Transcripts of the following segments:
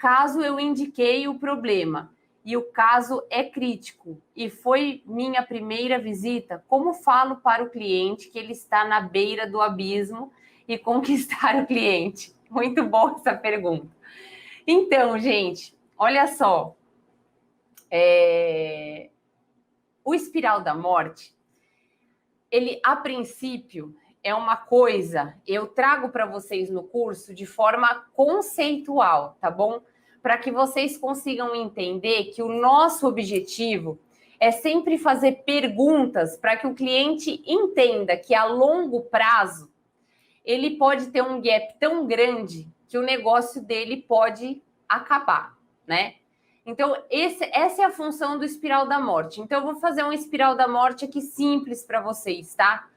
caso eu indiquei o problema e o caso é crítico e foi minha primeira visita, como falo para o cliente que ele está na beira do abismo e conquistar o cliente? Muito boa essa pergunta. Então, gente, olha só. O espiral da morte, ele, a princípio, é uma coisa, eu trago para vocês no curso de forma conceitual, tá bom? Para que vocês consigam entender que o nosso objetivo é sempre fazer perguntas para que o cliente entenda que a longo prazo ele pode ter um gap tão grande que o negócio dele pode acabar, né? Então, essa é a função do espiral da morte. Então, eu vou fazer um espiral da morte aqui simples para vocês, tá?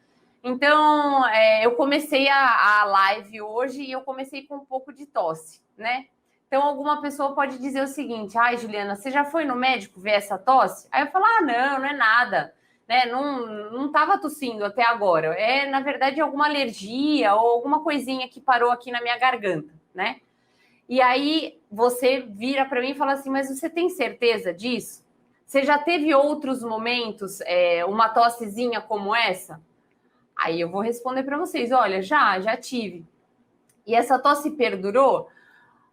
Então, eu comecei a live hoje e eu comecei com um pouco de tosse, né? Então, alguma pessoa pode dizer o seguinte: ai, Juliana, você já foi no médico ver essa tosse? Aí eu falo: ah, não é nada, né? Não estava tossindo até agora. Na verdade, alguma alergia ou alguma coisinha que parou aqui na minha garganta, né? E aí você vira para mim e fala assim: mas você tem certeza disso? Você já teve outros momentos, uma tossezinha como essa? Aí eu vou responder para vocês: olha, já tive. E essa tosse perdurou?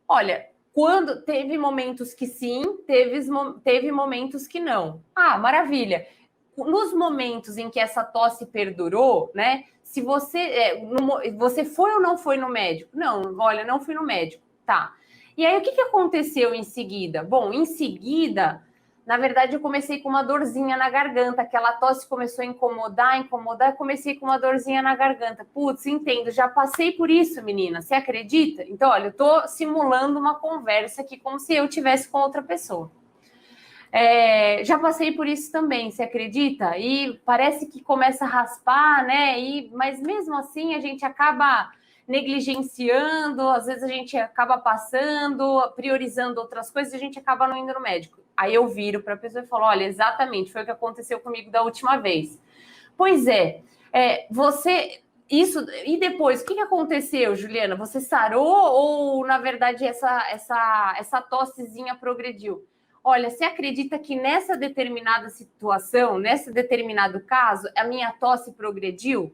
Olha, quando teve momentos que sim, teve momentos que não. Ah, maravilha. Nos momentos em que essa tosse perdurou, né? Se você foi ou não foi no médico? Não, olha, não fui no médico. Tá. E aí, o que aconteceu em seguida? Bom, em seguida, na verdade, eu comecei com uma dorzinha na garganta. Aquela tosse começou a incomodar, comecei com uma dorzinha na garganta. Putz, entendo, já passei por isso, menina. Você acredita? Então, olha, eu tô simulando uma conversa aqui como se eu tivesse com outra pessoa. Já passei por isso também, você acredita? E parece que começa a raspar, né? Mas mesmo assim a gente acaba negligenciando, às vezes a gente acaba passando, priorizando outras coisas e a gente acaba não indo no médico. Aí eu viro para a pessoa e falo: olha, exatamente, foi o que aconteceu comigo da última vez. Pois você... Isso, e depois, o que aconteceu, Juliana? Você sarou ou, na verdade, essa tossezinha progrediu? Olha, você acredita que nessa determinada situação, nesse determinado caso, a minha tosse progrediu?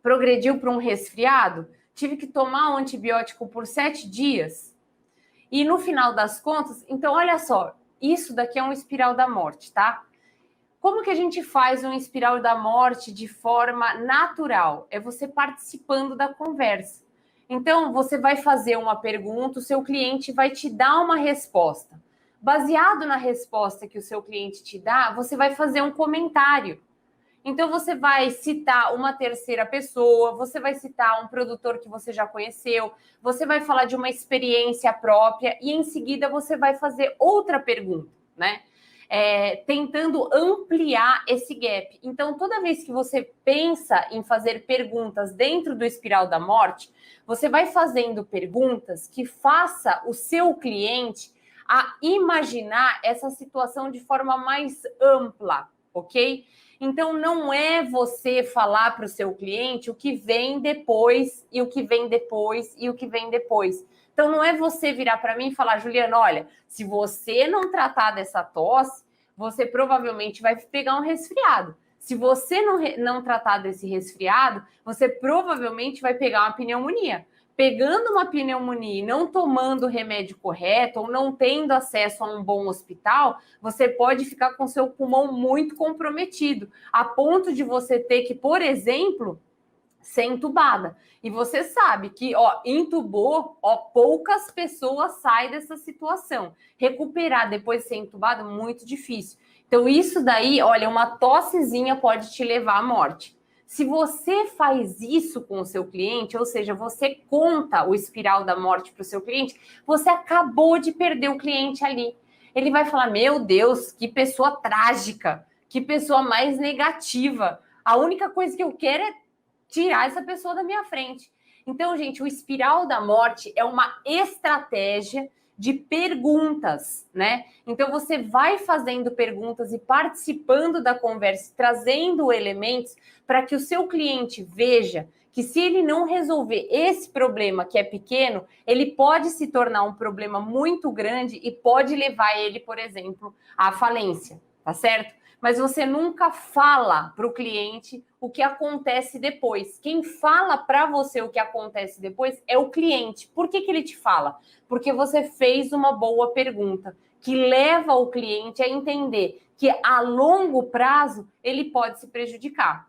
Progrediu para um resfriado? Tive que tomar um antibiótico por 7 dias? E no final das contas, então, olha só, isso daqui é um espiral da morte, tá? Como que a gente faz um espiral da morte de forma natural? É você participando da conversa. Então, você vai fazer uma pergunta, o seu cliente vai te dar uma resposta. Baseado na resposta que o seu cliente te dá, você vai fazer um comentário. Então, você vai citar uma terceira pessoa, você vai citar um produtor que você já conheceu, você vai falar de uma experiência própria e, em seguida, você vai fazer outra pergunta, né? Tentando ampliar esse gap. Então, toda vez que você pensa em fazer perguntas dentro do espiral da morte, você vai fazendo perguntas que faça o seu cliente a imaginar essa situação de forma mais ampla, ok? Então, não é você falar para o seu cliente o que vem depois, e o que vem depois, e o que vem depois. Então, não é você virar para mim e falar: Juliana, olha, se você não tratar dessa tosse, você provavelmente vai pegar um resfriado. Se você não tratar desse resfriado, você provavelmente vai pegar uma pneumonia. Pegando uma pneumonia e não tomando o remédio correto ou não tendo acesso a um bom hospital, você pode ficar com seu pulmão muito comprometido, a ponto de você ter que, por exemplo, ser entubada. E você sabe que, entubou, poucas pessoas saem dessa situação. Recuperar depois de ser entubado, muito difícil. Então, isso daí, olha, uma tossezinha pode te levar à morte. Se você faz isso com o seu cliente, ou seja, você conta o espiral da morte para o seu cliente, você acabou de perder o cliente ali. Ele vai falar: meu Deus, que pessoa trágica, que pessoa mais negativa. A única coisa que eu quero é tirar essa pessoa da minha frente. Então, gente, o espiral da morte é uma estratégia de perguntas, né? Então, você vai fazendo perguntas e participando da conversa, trazendo elementos para que o seu cliente veja que se ele não resolver esse problema que é pequeno, ele pode se tornar um problema muito grande e pode levar ele, por exemplo, à falência, tá certo? Mas você nunca fala para o cliente o que acontece depois. Quem fala para você o que acontece depois é o cliente. Por que ele te fala? Porque você fez uma boa pergunta que leva o cliente a entender que a longo prazo ele pode se prejudicar.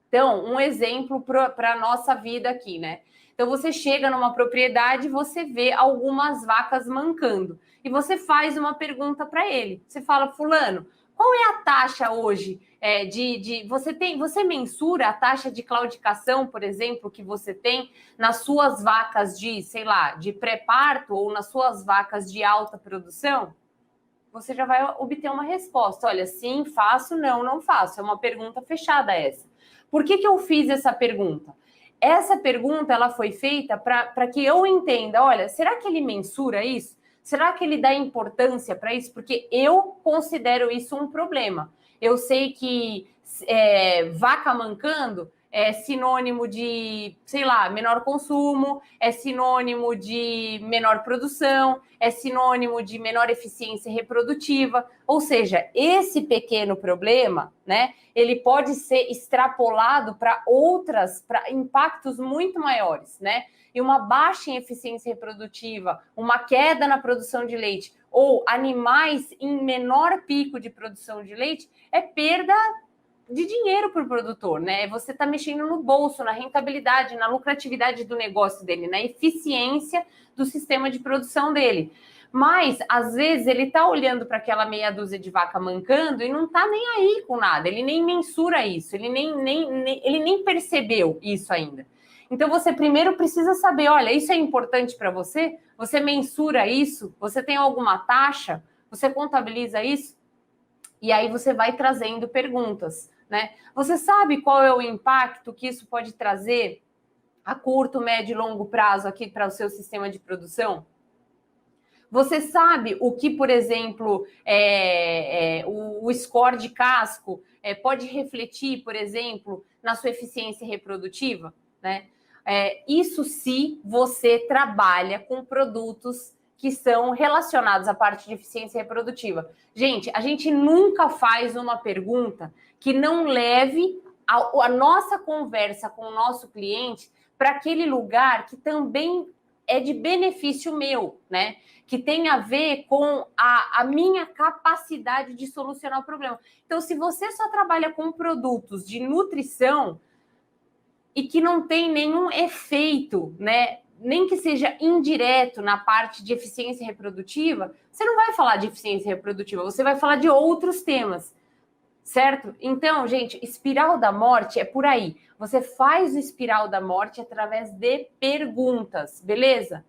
Então, um exemplo para a nossa vida aqui, né? Então, você chega numa propriedade e você vê algumas vacas mancando. E você faz uma pergunta para ele. Você fala, fulano, qual é a taxa hoje você mensura a taxa de claudicação, por exemplo, que você tem nas suas vacas de, sei lá, de pré-parto ou nas suas vacas de alta produção? Você já vai obter uma resposta. Olha, sim, faço, não faço. É uma pergunta fechada essa. Por que eu fiz essa pergunta? Essa pergunta ela foi feita para que eu entenda, olha, será que ele mensura isso? Será que ele dá importância para isso? Porque eu considero isso um problema. Eu sei que vaca mancando é sinônimo de, sei lá, menor consumo, é sinônimo de menor produção, é sinônimo de menor eficiência reprodutiva. Ou seja, esse pequeno problema, né, ele pode ser extrapolado para impactos muito maiores, né? E uma baixa em eficiência reprodutiva, uma queda na produção de leite ou animais em menor pico de produção de leite é perda de dinheiro para o produtor, né? Você está mexendo no bolso, na rentabilidade, na lucratividade do negócio dele, na eficiência do sistema de produção dele. Mas, às vezes, ele está olhando para aquela meia dúzia de vaca mancando e não está nem aí com nada, ele nem mensura isso, ele nem percebeu isso ainda. Então, você primeiro precisa saber, olha, isso é importante para você? Você mensura isso? Você tem alguma taxa? Você contabiliza isso? E aí você vai trazendo perguntas, né? Você sabe qual é o impacto que isso pode trazer a curto, médio e longo prazo aqui para o seu sistema de produção? Você sabe o que, por exemplo, o score de casco pode refletir, por exemplo, na sua eficiência reprodutiva, né? Isso se você trabalha com produtos que são relacionados à parte de eficiência reprodutiva. Gente, a gente nunca faz uma pergunta que não leve a nossa conversa com o nosso cliente para aquele lugar que também é de benefício meu, né? Que tem a ver com a minha capacidade de solucionar o problema. Então, se você só trabalha com produtos de nutrição e que não tem nenhum efeito, né? Nem que seja indireto na parte de eficiência reprodutiva, você não vai falar de eficiência reprodutiva, você vai falar de outros temas, certo? Então, gente, espiral da morte é por aí. Você faz o espiral da morte através de perguntas, beleza?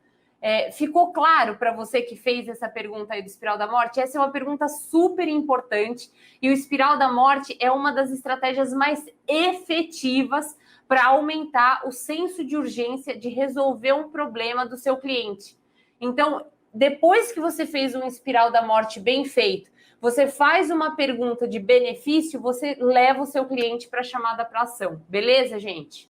Ficou claro para você que fez essa pergunta aí do espiral da morte? Essa é uma pergunta super importante e o espiral da morte é uma das estratégias mais efetivas para aumentar o senso de urgência de resolver um problema do seu cliente. Então, depois que você fez um espiral da morte bem feito, você faz uma pergunta de benefício, você leva o seu cliente para a chamada para ação. Beleza, gente?